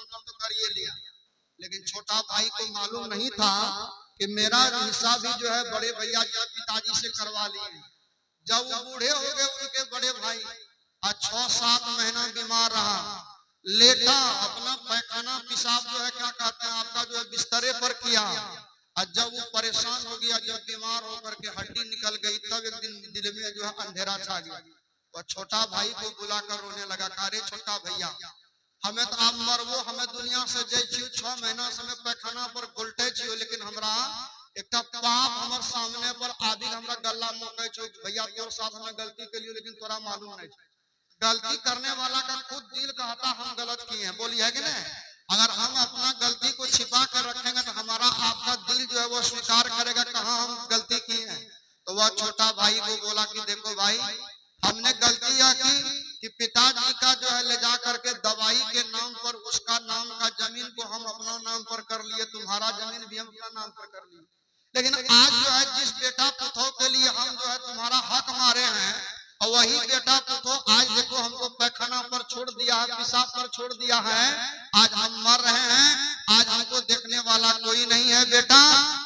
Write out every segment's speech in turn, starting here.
नाम पर तो कर ये लिया, लेकिन छोटा भाई को मालूम नहीं था कि मेरा हिस्सा भी जो है बड़े भैया के पिताजी से करवा लिए। जब वो बूढ़े हो गए उनके बड़े भाई, आज 6-7 महीना बीमार रहा, लेटा अपना पैखाना पेशाब जो है क्या कहते हैं आपका जो है बिस्तरे पर किया। और जब वो परेशान हो गया, जब बीमार होकर के हड्डी निकल गई, तब एक दिन दिल में जो है अंधेरा छा गया। और छोटा भाई को बुलाकर रोने लगा, अरे छोटा भैया हमें तो आप मरबो, हमें दुनिया से जाइ 6 महीना से हमें पैखाना पर उल्टे छियो, लेकिन हमरा एक पाप हमारे सामने पर आदि हमरा गला मोके छो भैया तोर साथ हमें गलती के लिए, लेकिन तोरा मालूम नहीं। गलती करने वाला का खुद दिल कहता हम गलत किए हैं, बोली है कि नहीं? अगर हम अपना गलती को छिपा कर रखेंगे तो हमारा आपका दिल जो है वो स्वीकार करेगा कहाँ हम गलती किए हैं। तो वह छोटा भाई को बोला कि देखो भाई, हमने गलती यह की कि पिताजी का जो है ले जा करके दवाई के नाम पर उसका नाम का जमीन को हम अपना नाम पर कर लिए, तुम्हारा जमीन भी हम अपना नाम पर कर लिए। लेकिन आज जो है जिस बेटा पुतों के लिए हम जो है तुम्हारा हक मारे हैं, और वही बेटा पुतो आज देखो हमको पैखाना पर छोड़ दिया है, पेशाब पर छोड़ दिया है, आज हम मर रहे हैं, आज हमको देखने वाला कोई नहीं है बेटा,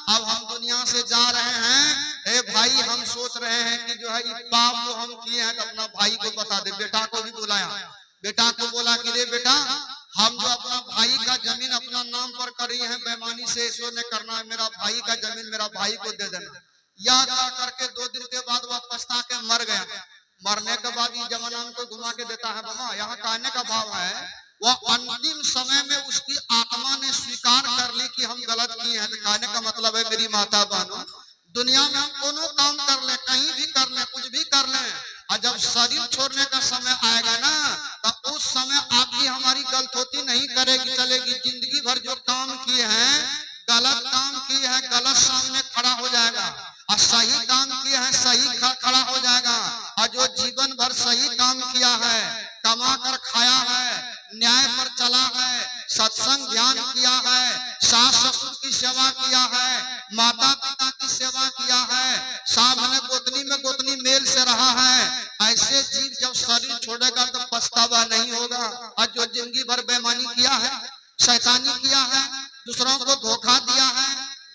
अब हम दुनिया से जा रहे हैं। ए भाई हम सोच रहे हैं कि जो है ये पाप जो हम किए हैं तो अपना भाई को बता दे। बेटा को भी बुलाया, बेटा को बोला कि रे बेटा हम जो अपना भाई का जमीन अपना नाम पर करी है, बेईमानी से इसको ने करना है, मेरा भाई का जमीन मेरा भाई को दे देना। यह कह करके 2 दिन के बाद वह पछता के मर गया। मरने के बाद ये जमाना को घुमा के देता है बाबा, यहाँ कहने का भाव है वह अंतिम समय में उसकी आत्मा ने स्वीकार कर ली कि हम गलत किए हैं। तो कहने का मतलब है मेरी माता बहनों, दुनिया में हम कोनो काम कर ले, कहीं भी कर ले, कुछ भी कर ले, और जब शरीर छोड़ने का समय आएगा ना, तो उस समय आपकी हमारी गलती नहीं करेगी चलेगी। जिंदगी भर जो काम किए हैं, गलत काम किए हैं, गलत सामने खड़ा हो जाएगा, और सही काम किए हैं सही खड़ा हो जाएगा। और जो जीवन भर सही काम किया है, कमा कर खाया है, न्याय पर चला है, सत्संग ध्यान किया है, सास ससुर की सेवा किया है, माता पिता की सेवा किया है, सामने गोतनी मेल से रहा है, ऐसे जीव जब शरीर छोड़ेगा तो पछतावा नहीं होगा। और जो जिंदगी भर बेईमानी किया है, शैतानी किया है, दूसरों को धोखा दिया है,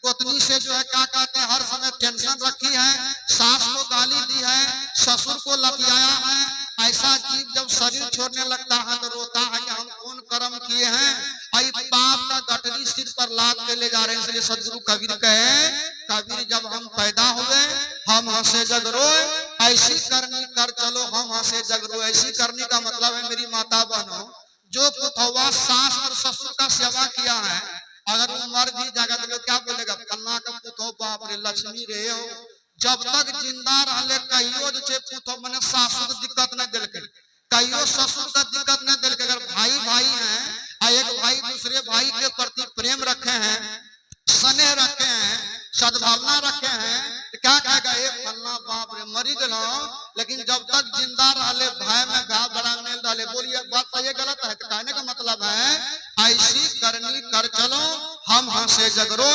गोतनी से जो है क्या कहते हैं हर समय टेंशन रखी है, सास को गाली दी है, ससुर को लतियाया है, ऐसा जीव जब शरीर छोड़ने लगता है तो रोता है कि हम कौन कर्म किए हैं, आई पाप का गठरी सिर पर लाद के ले जा रहे हैं। इसलिए सदगुरु कबीर कहे, कबीर जब हम पैदा हुए हम हंसे जग रोए, ऐसी करनी कर चलो हम हंसे जग रोए। ऐसी करनी का मतलब है मेरी माता बहनों, जो पुतवा सास और ससुर का सेवा किया है, अगर वो मर भी जाएगा तो क्या बोलेगा, कन्ना का पुतो बाप रे लक्ष्मी रे हो। जब तक जिंदा रहले कहियो जे पुतो मने सासु को दिक्कत न दिल के, कहियो ससुर का दिक्कत न दिल के। अगर भाई भाई हैं, एक भाई दूसरे भाई के प्रति प्रेम रखे हैं, स्नेह रखे हैं, सद्भावना रखे हैं, तो क्या कहेगा ये फलना बाप रे मरी गलो। लेकिन जब तक जिंदा रहले भाई में भाव बड़ा मेल डाले, बोलिए बात सही गलत है? कहने का मतलब है ऐसी करनी कर चलो हम हंसे जगरो।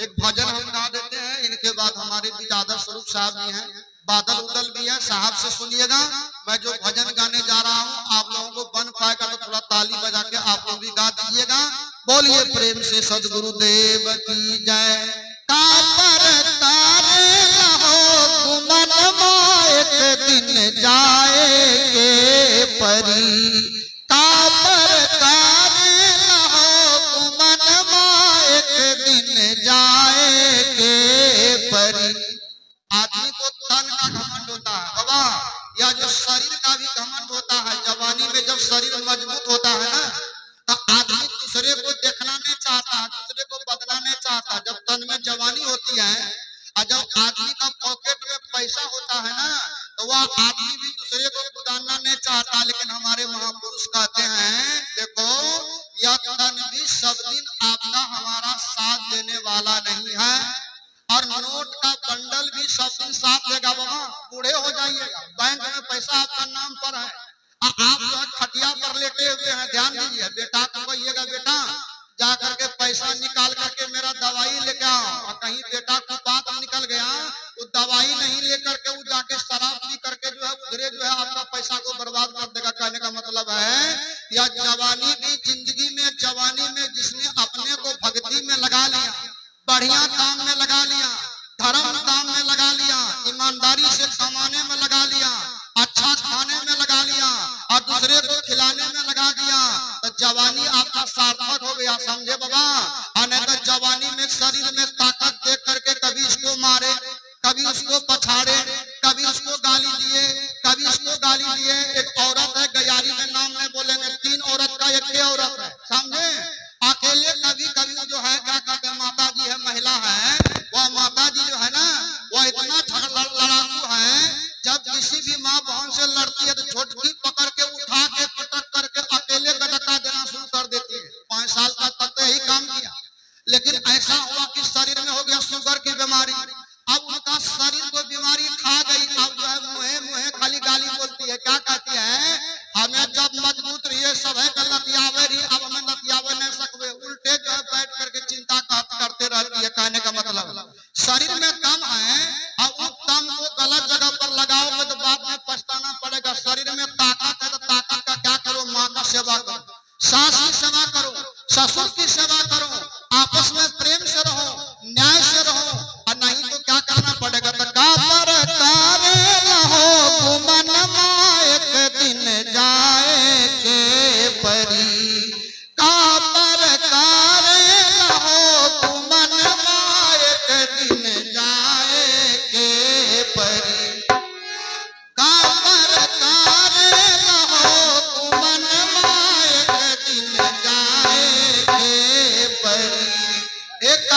एक भजन हम गा देते हैं, इनके बाद हमारे बीच आदर्श स्वरूप साहब भी हैं, बादल उदल भी है, साहब से सुनिएगा। मैं जो भजन गाने जा रहा हूँ आप लोगों को बन पाएगा तो थोड़ा ताली बजा के आप लोग भी गा दीजिएगा। बोलिए प्रेम से सदगुरु देव की जय। एक दिन जाएंगे परी जाएंगे परी। आदमी को तन का घमंड होता है बाबा, या जो शरीर का भी घमंड होता है। जवानी में जब शरीर मजबूत होता है ना, तो आदमी दूसरे को देखना नहीं चाहता, दूसरे को बदलना नहीं चाहता। जब तन में जवानी होती है और जब आदमी का पॉकेट में पैसा होता है ना, तो वह आदमी भी दूसरे को गुदानना नहीं चाहता। लेकिन हमारे महापुरुष कहते हैं देखो, यह तन भी सब दिन आपका हमारा साथ देने वाला नहीं है, और नोट का बंडल भी सब दिन साथ देगा। बाबा बूढ़े हो जाइएगा, बैंक में पैसा आपका नाम पर है, आप जो है खटिया पर लेटे हुए हैं, ध्यान दीजिए। बेटा को कहिएगा बेटा जा करके पैसा निकाल करके मेरा दवाई लेके आओ, और कहीं बेटा को बात निकल गया वो दवाई नहीं लेकर के वो जाके शराब पी करके जो है उधरे जो है आपका पैसा को बर्बाद कर देगा। कहने का मतलब है या जवानी भी जिंदगी में जवानी में जिसने अपने को भक्ति में लगा लिया, बढ़िया काम में लगा लिया, धर्म काम में लगा लिया, ईमानदारी से कमाने में लगा लिया, अच्छा खाने में लगा लिया और दूसरे को खिलाने में लगा दिया, तो जवानी आपका सार्थक हो गया, समझे बाबा। और नहीं तो जवानी में शरीर में ताकत देख करके कभी इसको मारे, कभी उसको पछाड़े, कभी उसको गाली दिए, कभी उसको गाली दिए। एक औरत है, गयारी में नाम नहीं बोलेंगे, 3 औरत का एक औरत है, समझे। अकेले कभी कभी जो है क्या कहते हैं, माता जी है, महिला है, वह माता जी जो है ना, वह इतना लड़ाकू है, जब किसी भी माँ बहन से लड़ती है तो छोटकी पकड़ के उठा के पटक करके अकेले गदका देना शुरू कर देती है। 5 साल तक तो यही काम किया, लेकिन ऐसा हुआ कि शरीर में हो गया शुगर की बीमारी। अब उनका शरीर को बीमारी खा गई, अब जो है मुहे मुहे खाली गाली बोलती है, क्या कहती है, हमें जब मजबूत रहिए सब है लतियावे रही, अब हमें लतियावे नहीं सकते, उल्टे जो है बैठ करके चिंता करते रहती है। कहने का मतलब शरीर में दम है, अब उस दम को गलत जगह पर लगाओगे तो बाद में पछताना पड़ेगा। शरीर में ताकत है तो ताकत का क्या करो, माँ का सेवा करो, सास की सेवा करो, ससुर की सेवा करो, आपस में प्रेम से रहो, न्याय से रहो, और नहीं तो क्या करना पड़ेगा, तो मन एक दिन जाए के परी, का पर हो मन एक दिन जाए के परी, का पर हो मन एक दिन जाए के परी, एक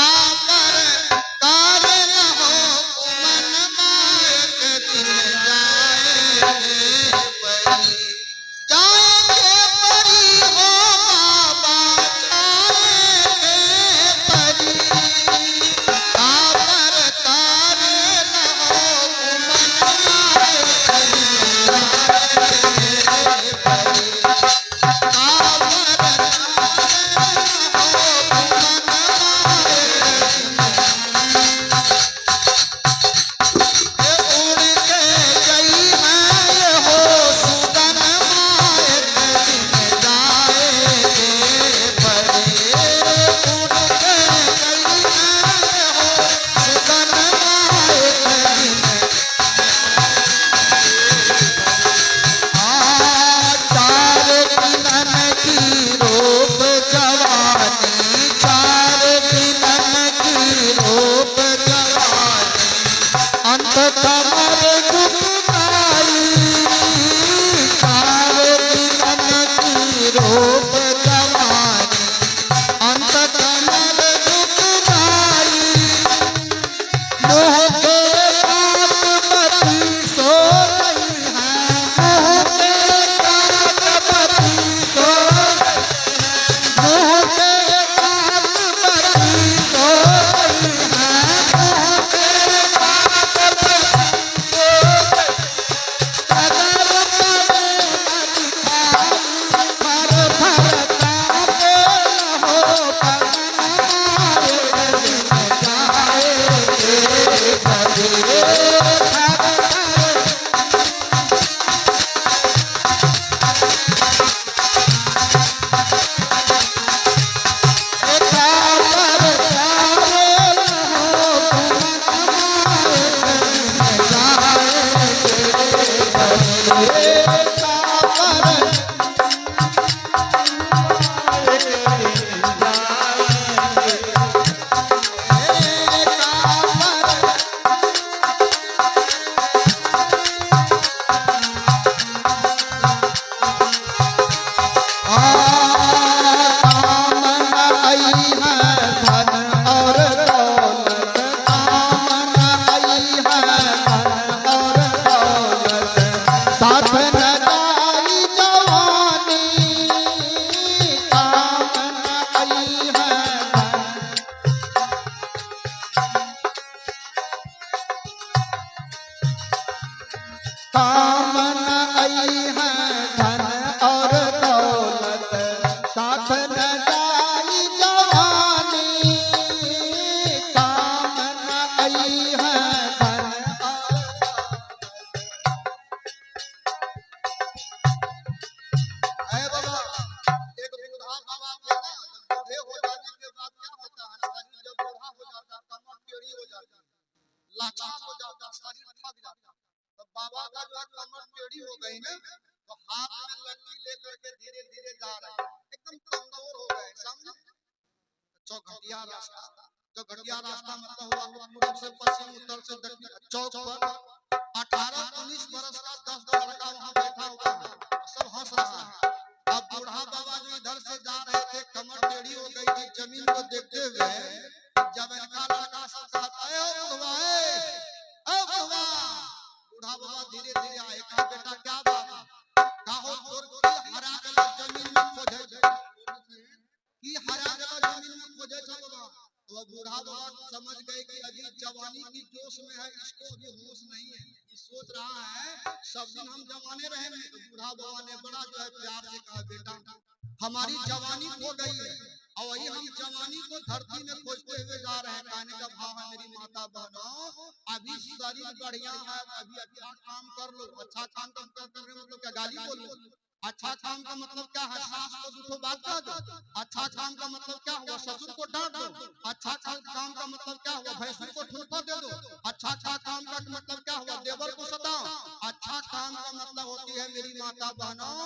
आई हो गई ना, तो हाथ में लट्ठी लेकर के धीरे धीरे जा रहे हैं, एकदम कमजोर हो गए, समझे। चौखटिया रास्ता, चौखटिया रास्ता मतलब हुआ पूरब से पश्चिम, उत्तर से दक्षिण। चौक पर 18-19 बरस का 10 लड़का वहां बैठा हुआ है, सब हंस रहा है। अब बूढ़ा बाबा जो इधर से जा रहे थे, कमर टेढ़ी हो गई थी, जमीन को देखते हुए जब इनका लड़का सब कहता है ओ बुढ़वा, बूढ़ा बाबा धीरे धीरे आए, कहा बेटा क्या बात, कहो की हरा गला जमीन में खोजे कि हरा गला जमीन में खोजे बाबा। तो बूढ़ा बाबा समझ गए कि अभी जवानी की जोश में है, इसको अभी होश नहीं है, ये सोच रहा है सब दिन हम जवाने रहेंगे। तो बूढ़ा बाबा ने बड़ा जो है प्यार से कहा बेटा हमारी जवानी खो गई है और वही हम जवानी को धरती में खोजते हुए जा रहे हैं। कहने का भाव है मेरी माता बहनों, अभी शरीर बढ़िया है, अभी अच्छा काम कर लो। अच्छा काम करने मतलब क्या गाली बोल लो? अच्छा काम का मतलब क्या है? सास को दूठो बात कह दो। अच्छा काम का मतलब क्या हुआ? ससुर को डांट दो। अच्छा काम का मतलब क्या हुआ? भैंसुर को ठुनका दे दो। अच्छा काम का मतलब क्या हुआ? देवर को सताओ। अच्छा काम का मतलब होती है मेरी माता बहनों,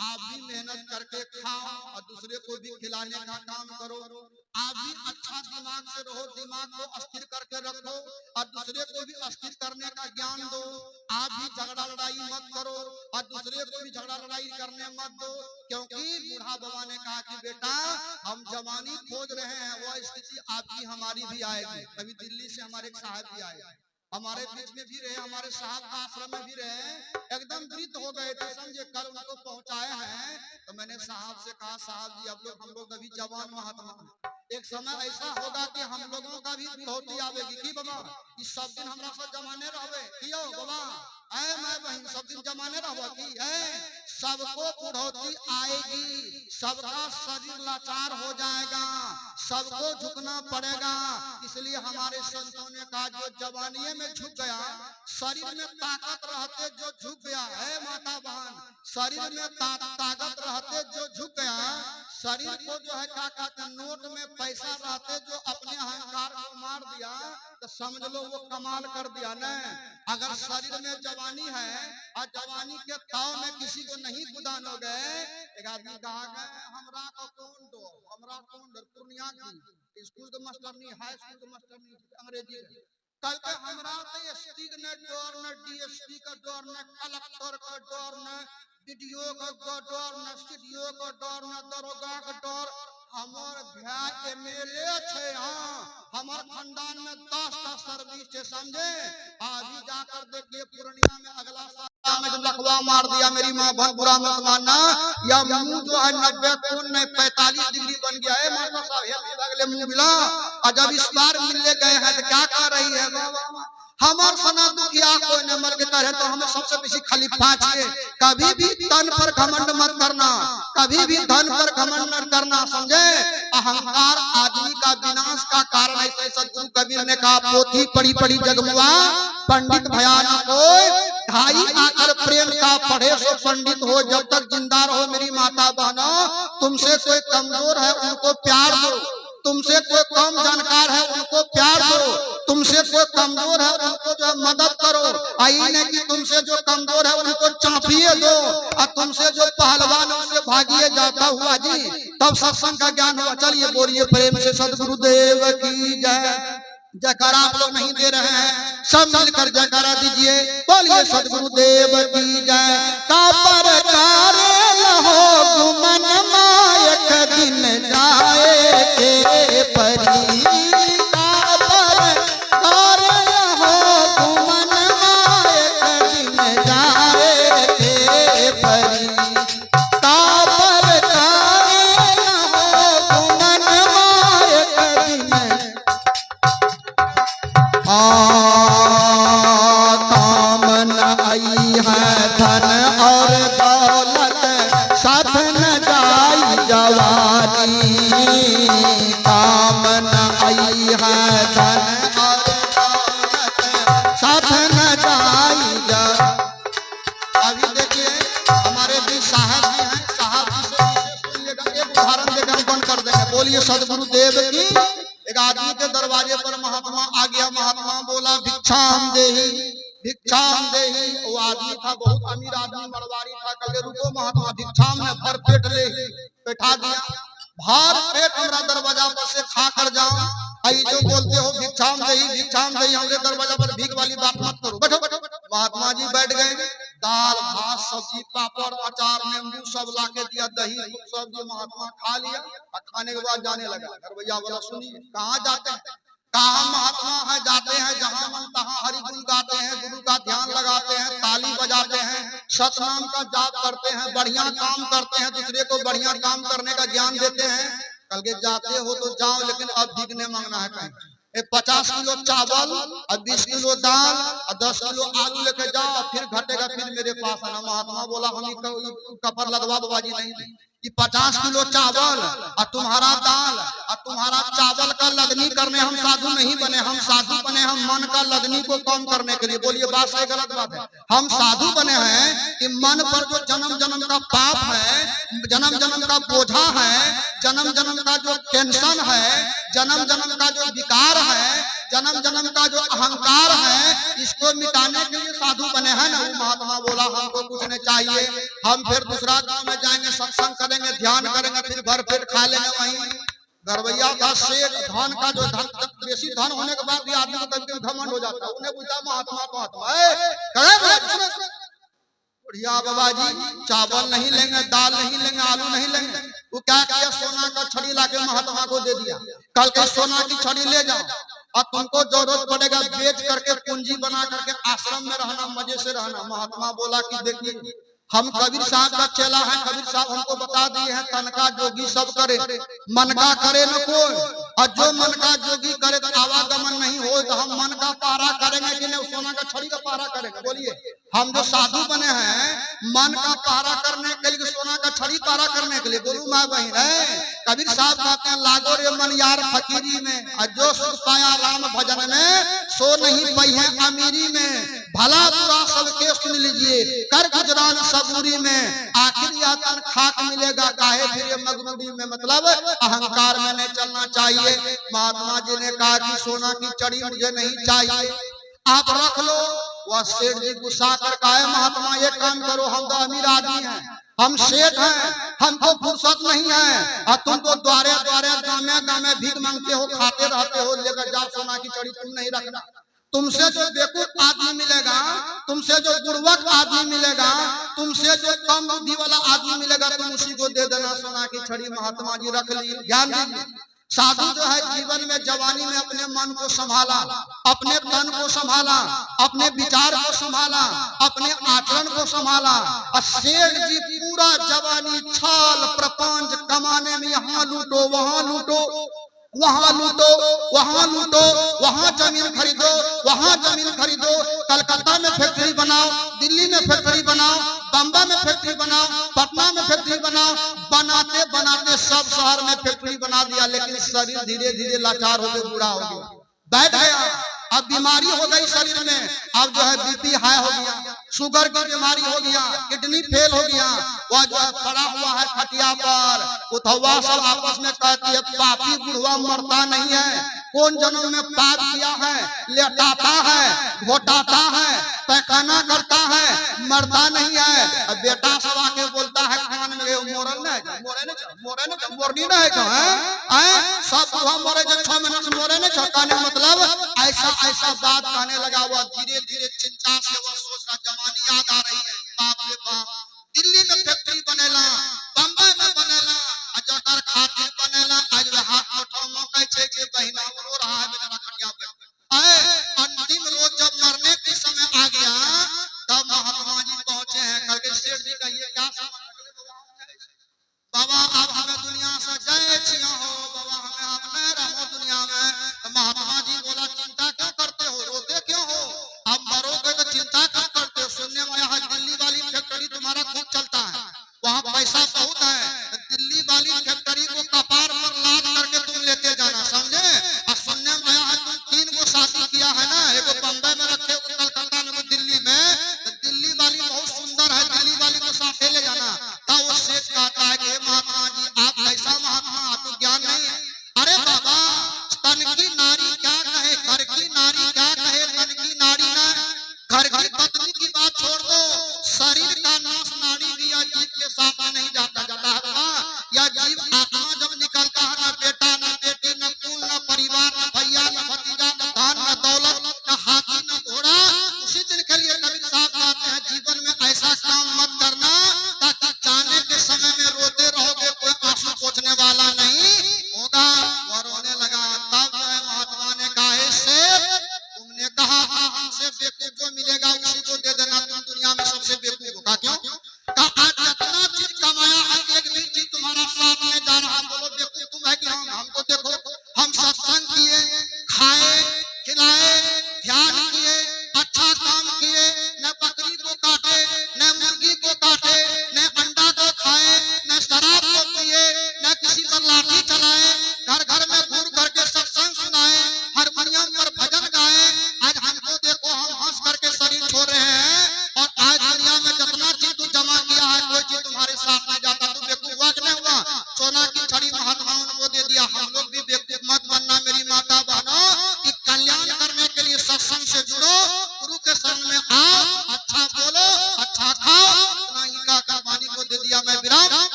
आप भी मेहनत करके खाओ और दूसरे को भी खिलाने का काम करो। आप भी अच्छा दिमाग से रहो, दिमाग को स्थिर करके रखो और दूसरे को भी स्थिर करने का ज्ञान दो। आप भी झगड़ा लड़ाई मत करो और दूसरे को भी झगड़ा लड़ाई करने मत दो, क्योंकि बूढ़ा बाबा ने कहा कि बेटा हम जवानी खोज रहे हैं, वो स्थिति आपकी हमारी भी आएगी। अभी दिल्ली से हमारे एक साहब भी आए, हमारे बीच में भी रहे, हमारे साहब का आश्रम में भी रहे, एकदम वृद्ध हो गए थे समझे। कल उनको पहुंचाए हैं तो मैंने साहब से कहा साहब जी हम लोग अभी जवान महात्मा, एक समय ऐसा होगा कि हम लोगों का भी बुढ़ौती आवेगी कि बाबा कि सब दिन हमरा सब जमाने रहबे कियो बाबा, ऐ मैं बहन सब दिन जमाने रहबो कि सबको बुढ़ौती आएगी, सबका शरीर लाचार हो जाएगा, सबको झुकना पड़ेगा। इसलिए हमारे संतों ने कहा जो जवानी में झुक गया, शरीर में ताकत रहते जो झुक गया है माता बहन, शरीर में ताकत रहते जो झुक गया, शरीर को जो है क्या कहते हैं नोट में पैसा रहते जो अपने अहंकार को मार दिया, तो समझ लो वो कमाल कर दिया न। अगर शरीर में जवानी है और जवानी के ताव में किसी को नहीं गुदानोगे, एक आदमी कहा गए हमरा को कौन दो, हमरा कौन दो, पूर्णिया की स्कूल के मास्टर नहीं, हाई स्कूल के मास्टर नहीं, अंग्रेजी कल के हमरा तो एसपी ने डर न, डीएसपी का डर न, कलेक्टर का डर न, वीडियो का डर न, स्टूडियो का डर न, दरोगा का डर। हमार भाई एमएलए छे, हाँ हमार खानदान में 10 सर्विस छे समझे। अभी जाकर देखिए पूर्णिया में अगला साल में जो लखवा मार दिया मेरी माँ बहुत बुरा मत मानना, या मुंह जो है 90 कोण नहीं 45 डिग्री बन गया है मास्टर साहब, अगले मुंह मिला और जब इस बार मिलने गए हैं तो क्या कर रही है बाबा हमार सना दुखिया कोई न मर गया है तो हमें सबसे बेसी खाली पाछे। कभी भी तन पर घमंड मत करना, कभी भी धन पर घमंड मत करना समझे। अहंकार आदमी का विनाश का कारण है। सदगुरु कबीर ने कहा पोथी पड़ी पड़ी जगमुआ पंडित भयान कोई, ढाई आकर प्रेम का पढ़े सो पंडित हो। जब तक जिंदा रहो मेरी माता बहनों, तुमसे कोई कमजोर है उनको प्यार दो, तुमसे कोई कम जानकार है उनको प्यार दो, तुमसे कोई कमजोर है उनको जो मदद करो। आई नहीं कि तुमसे जो कमजोर है उनको चापिए दो और तुमसे जो पहलवान उससे भागिए जाता हुआ जी, तब सत्संग का ज्ञान हुआ। चलिए बोलिए प्रेम से सदगुरुदेव की जय। जयकारा आप लोग नहीं दे रहे हैं, सब मिलकर जयकारा दीजिए, बोलिए सदगुरुदेव की जय। कापर कारे लहो गुमन मायक दिन जाए के परी, कापर कारे लहो गुमन मायक दिन जाए के परी, कापर कारे लहो गुमन मायक दिन कामन आई है धन और दौलत साथ न जाई जवानी, कामन आई है धन और दौलत साथ न जाई जवानी। अभी देखिए हमारे भी साहब जी हैं, साहब जी से एक उदाहरण देकर हम बंद कर देंगे। बोलिए सदगुरुदेव की। एक आदमी के दरवाजे पर महात्मा आ गया, महात्मा बोला भिक्षाम देहि, भिक्षाम देहि। वो आदमी था बहुत अमीर आदमी, मरवाड़ी था। कहे रुको महात्मा, भिक्षाम ने भर पेट ले बैठा दिया। भर पेट हमरा दरवाजा पर से खा कर जाओ। आई जो बोलते हो भिक्षाम देहि हमरे दरवाजा पर भीख वाली बात मत करो, बैठो बैठो। महात्मा जी बैठ गए। दाल भात सब्जी पापड़ अचार नींबू सब ला के दिया, दही सब्जी महात्मा खा लिया। और खाने के बाद जाने लगा। घर भैया बोला सुनिए, कहाँ जाते हैं? कहाँ महात्मा है, जाते हैं जहाँ मन तहाँ हरि गुण गाते हैं, गुरु का ध्यान लगाते हैं, ताली बजाते हैं, सतनाम का जाप करते हैं, बढ़िया काम करते हैं, दूसरे को बढ़िया काम करने का ज्ञान देते हैं। कल के जाते हो तो जाओ, लेकिन अब भीख नहीं मांगना है कहीं। 50 किलो चावल और 20 किलो दाल और 10 किलो आलू लेके जाओ, फिर घटेगा फिर मेरे पास आना। महात्मा बोला हम कपर लदवा बाबाजी नहीं दी। कि 50 किलो चावल और तुम्हारा दाल और तुम्हारा चावल का लदनी करने हम साधु नहीं बने। हम साधु बने हम मन का लदनी को कम करने के लिए। बोलिए बात सही गलत बात है? हम साधु बने हैं कि मन पर जो जन्म जन्म का पाप है, जन्म जन्म का बोझा है, जन्म जन्म का जो टेंशन है, जन्म जन्म का जो विकार है, जन्म जन्म का जो अहंकार है, इसको मिटाने के लिए साधु बने हैं ना। वो महात्मा बोला हमको कुछ नहीं चाहिए, हम फिर दूसरा गांव में जाएंगे, सत्संग करेंगे, ध्यान करेंगे, फिर भर पेट खा लेंगे वहीं। घरवैया था सेठ, धन का जो धन बेसी धन होने के बाद भी आदमी को कभी कभी घमंड हो जाता है। उन्हें पूछा महात्मा बढ़िया बाबा जी चावल नहीं लेंगे, दाल नहीं लेंगे, आलू नहीं लेंगे। वो क्या किया, सोना का छड़ी लाके महात्मा को दे दिया। कल के सोना की छड़ी ले जाओ और तुमको जरूरत पड़ेगा बेच करके पूंजी बना करके आश्रम में रहना, मजे से रहना। महात्मा बोला कि देखिए हम कबीर साहब का चेला है, कबीर साहब हमको बता दिए हैं तन का जोगी सब करे, मन का करे न कोई। और जो मन का जोगी करे तो आवागमन नहीं हो, तो हम मन का पहरा करेंगे कि नहीं, सोना का छड़ी का पहरा करेंगे? बोलिए हम जो साधु बने हैं मन का पहरा करने के लिए, सोना का छड़ी पहरा करने के लिए। बोलू मैं बहन है, कबीर साहब कहते हैं लागो रे मन यार फकीरी में, और जो सुख पाया राम भजन में, सो नहीं पाई है अमीरी में। भला बुरा सबके सुन लीजिए, कर गुजरान सबूरी में, आखिर यह तन खाक मिलेगा काहे फिर मगरूरी में। मतलब अहंकार में नहीं चलना चाहिए। महात्मा जी ने कहा कि सोना की छड़ी मुझे नहीं चाहिए, आप रख लो। वह सेठ जी गुस्सा कर कहा महात्मा ये काम करो, हम तो अमीर आदमी हैं, हम सेठ हैं, हमको फुर्सत नहीं है, और तुम तो द्वारे द्वारे गामे गामे भीख मांगते हो, खाते रहते हो, लेकर जाओ सोना की छड़ी तुम नहीं रखना। तुमसे जो बेवकूफ आदमी मिलेगा, तुमसे जो गुणवक आदमी मिलेगा, तुमसे जो कम बुद्धि वाला आदमी मिलेगा, तुम उसी को दे देना सोना की छड़ी। महात्मा जी रख ली। ज्ञान दीजिए साधु जो है जीवन में जवानी में अपने मन को संभाला, अपने तन को संभाला, अपने विचार को संभाला, अपने आचरण को संभाला। और सेठ जी पूरा जवानी छाल प्रपंच कमाने में, यहाँ लूटो वहां लूटो, वहां लूटो वहां लूटो, वहां जमीन खरीदो वहां जमीन खरीदो, कलकत्ता में फैक्ट्री बनाओ, दिल्ली में फैक्ट्री बनाओ, बम्बई में फैक्ट्री बनाओ, पटना में फैक्ट्री बनाओ। बनाते बनाते सब शहर में फैक्ट्री बना दिया, लेकिन शरीर धीरे धीरे लाचार हो गया, बूढ़ा हो गया, बैठ गया। अब बीमारी हो गई शरीर में, अब जो है बीपी हाई हो गया, शुगर की बीमारी हो गया, किडनी फेल हो गया। वह जो है पड़ा हुआ है खटिया पर। उठवा सब आपस में कहती है पापी बुढ़वा मरता नहीं है, कौन जन्म में पाप किया है, लेटाता है, घोटाता है, पैखाना करता है, मरता नहीं है। अब बेटा सब आके बोलता है खान में मोरन नहीं, मोरनी नहीं है, सब बुढ़वा मोरे जो 6 महीने से मोरे नहीं कहने मतलब ऐसा ऐसा बात कहने लगा। वह धीरे धीरे चिंता से वह सोच रहा, जवानी याद आ रही है, बाप रे बाप, दिल्ली में फैक्ट्री बनेला, बम्बई में बनेला, अजगर खातिर बनेला, आज वे हाथ उठाओ मौका छे के बहिना रो रहा है बेचारा खटिया पे। अंतिम रोज जब मरने के समय आ गया, तब महात्मा जी पहुंचे हैं। करके सेठ जी कहिए क्या बाबा आप हमें दुनिया से जाए छिया हो, बाबा हमें आप न रहो दुनिया में। महात्मा जी बोला चिंता क्यों करते हो, रोते क्यों हो, आप मरोगे तो चिंता क्यों करते हो। सुनने में यहाँ दिल्ली वाली फैक्ट्री तुम्हारा खूब चलता है, वहाँ पैसा बहुत है, दिल्ली वाली फैक्ट्री को कपार पर लाद करके तुम लेते जाना, समझे। और सुनने में यहाँ तुम 3 को शादी किया है ना, एक बम्बई में रखे, कलकत्ता में, दिल्ली में, तो दिल्ली वाली बहुत सुंदर है, दिल्ली वाली को साथ ले जाना। तब वो सेठ कहता है कि महात्मा जी आप ऐसा महात्मा, आपको ज्ञान नहीं है। अरे बाबा तन की नारी क्या कहे, घर की नारी क्या कहे, तन की नारी ना, घर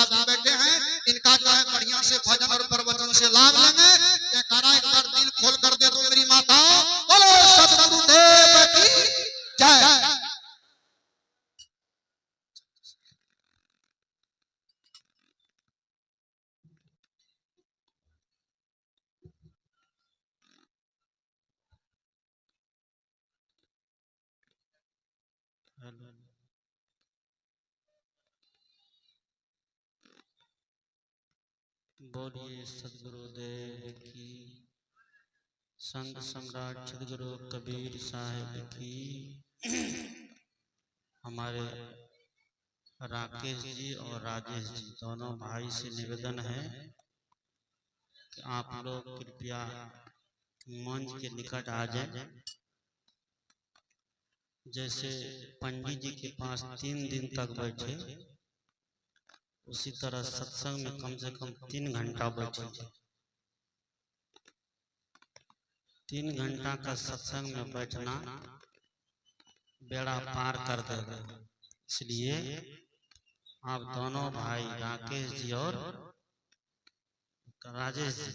साथ में बैठे हैं, इनका जो है बढ़िया से भजन और प्रवचन से लाभ लेंगे। एक बार दिल खोल कर दे दो मेरी माता। बोलो सतगुरुदेव की जय। बोलिए सदगुरुदेव की, संत सम्राट सदगुरु कबीर साहिब की। हमारे राकेश जी और राजेश जी दोनों भाई से निवेदन है कि आप लोग कृपया मंच के निकट आ जाएं। जैसे पंडित जी के पास 3 दिन तक बैठे, उसी तरह सत्संग में कम से कम 3 घंटा बैठे। 3 घंटा का सत्संग में बैठना बेड़ा पार कर देगा। इसलिए आप दोनों भाई राकेश जी और राजेश जी,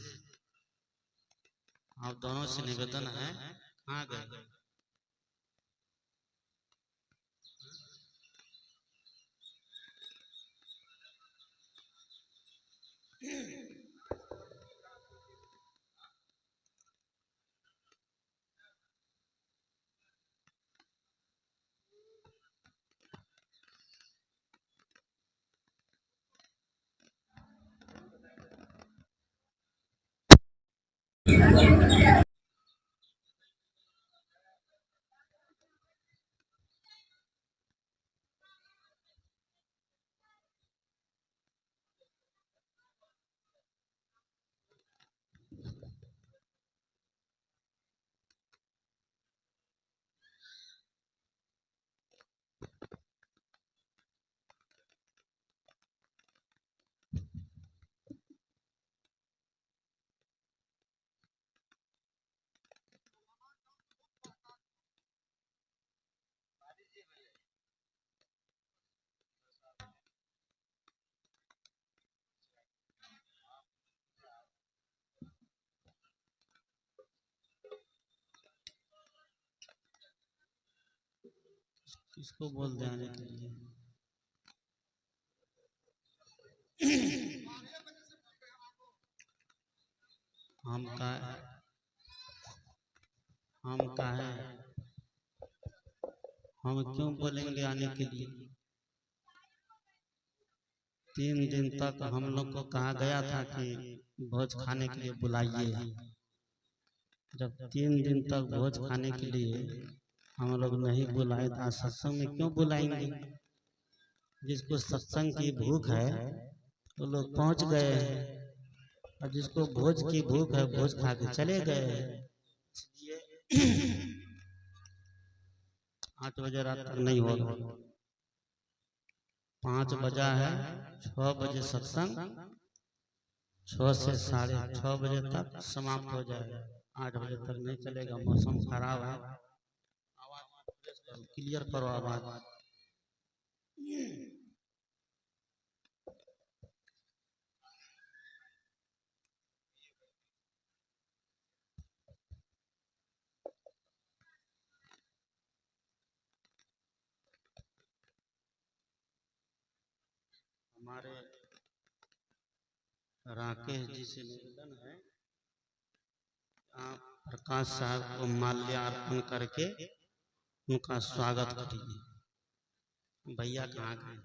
आप दोनों से निवेदन है, कहाँ गए? किसको बोल दे आने के लिए? हम का है, हम क्यों बोलेंगे आने के लिए? 3 दिन तक हम लोग को कहा गया था कि भोज खाने के लिए बुलाइए। जब 3 दिन तक भोज खाने के लिए हम लोग नहीं बुलाए तो सत्संग में क्यों बुलाएंगे? जिसको सत्संग की भूख है वो लोग पहुंच गए हैं, और जिसको भोज की भूख है भोज खा के चले गए हैं। 8 बजे रात तक नहीं होगा, 5 बजा है, 6 बजे सत्संग, 6 से 6:30 बजे तक समाप्त हो जाएगा। 8 बजे तक नहीं चलेगा, मौसम खराब है। आवाज क्लियर करो, आवाज। हमारे राकेश जी से निवेदन है, आप प्रकाश साहब को माल्यार्पण करके उनका स्वागत करिए। भैया कहाँ गए,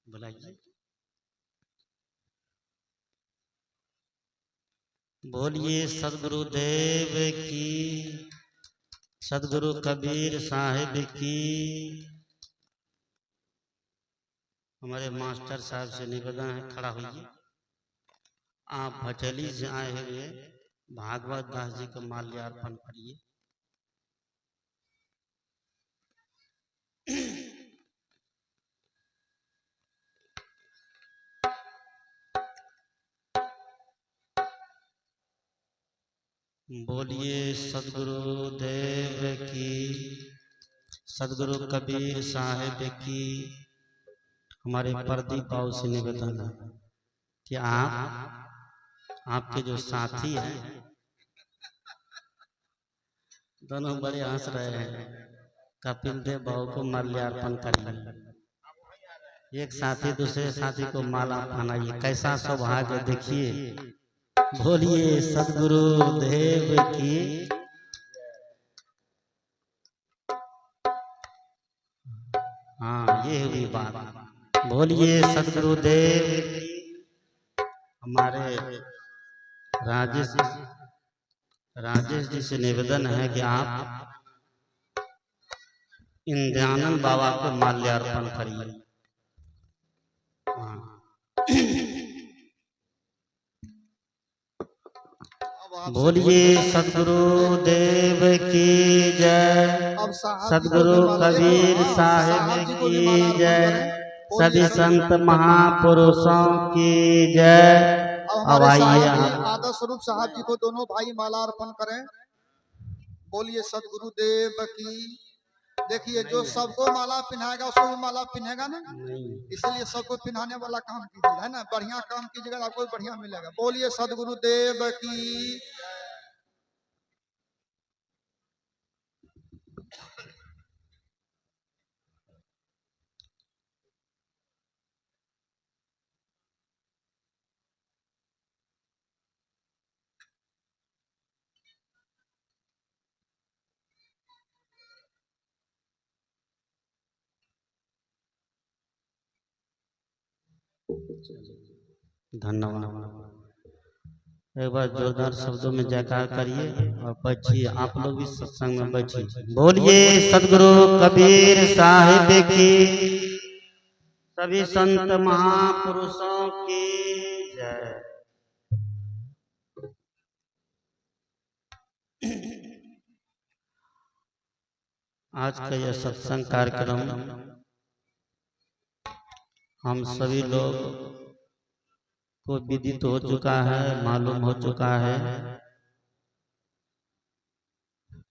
बुलाइए। बोलिए सदगुरुदेव की, सदगुरु कबीर साहिब की। हमारे मास्टर साहब से निवेदन है, खड़ा होइए। आप भटली से आए हुए भागवत दास जी को माल्यार्पण करिए। बोलिए सदगुरुदेव की, सदगुरु कबीर साहिब की। हमारे प्रदीप बाबू से निवेदन है कि आपके जो साथी हैं दोनों बड़े हंस रहे हैं, कपिल देव बाबू को माल्यार्पण करिए। एक साथी दूसरे साथी को माला पहनाइए, कैसा सौभाग्य देखिए। बोलिए सदगुरु देव की। हाँ, ये हुई बात। बोलिए सदगुरुदेव की। हमारे राजेश जी से निवेदन है कि आप इंद्रानंद बाबा को माल्यार्पण करिए। बोलिए सदगुरुदेव की जय। सदगुरु कबीर साहिब की जय। सभी संत महापुरुषों की जय। अब आइए आदर्श स्वरूप साहब जी को दोनों भाई माला अर्पण करें। बोलिए सदगुरुदेव की। देखिए जो सबको माला पहनाएगा उसको भी माला पहनेगा ना, इसलिए सबको पहनाने वाला काम कीजिए, है ना। बढ़िया काम कीजिएगा आपको बढ़िया मिलेगा। बोलिए सदगुरुदेव की। धन्यवाद। एक बार जोरदार शब्दों में जयकार करिए और बैठिए। आप लोग भी सत्संग में बैठिए। बोलिए सदगुरु कबीर साहिब की। सभी संत महापुरुषों की जय। आज का यह सत्संग कार्यक्रम हम सभी लोग को विदित हो चुका है, मालूम हो चुका है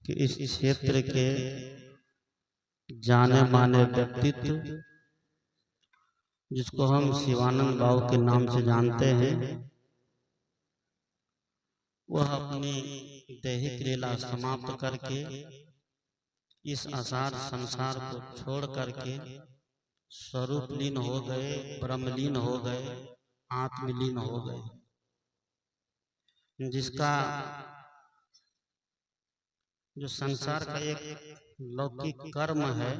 कि इस क्षेत्र के जाने माने व्यक्तित्व जिसको हम शिवानंद बाबू के नाम से जानते हैं, वह अपनी दैहिक लीला समाप्त करके इस आसार संसार को छोड़ करके स्वरूप लीन हो गए, ब्रह्मलीन हो गए, आत्मलीन हो गए। जिसका जो संसार का एक लौकिक कर्म है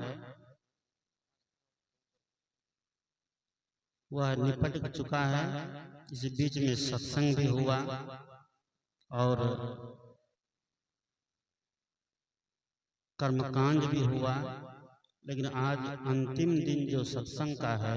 वह निपट चुका है। इस बीच में सत्संग भी हुआ और कर्मकांड भी हुआ, लेकिन आज अंतिम दिन जो सत्संग का है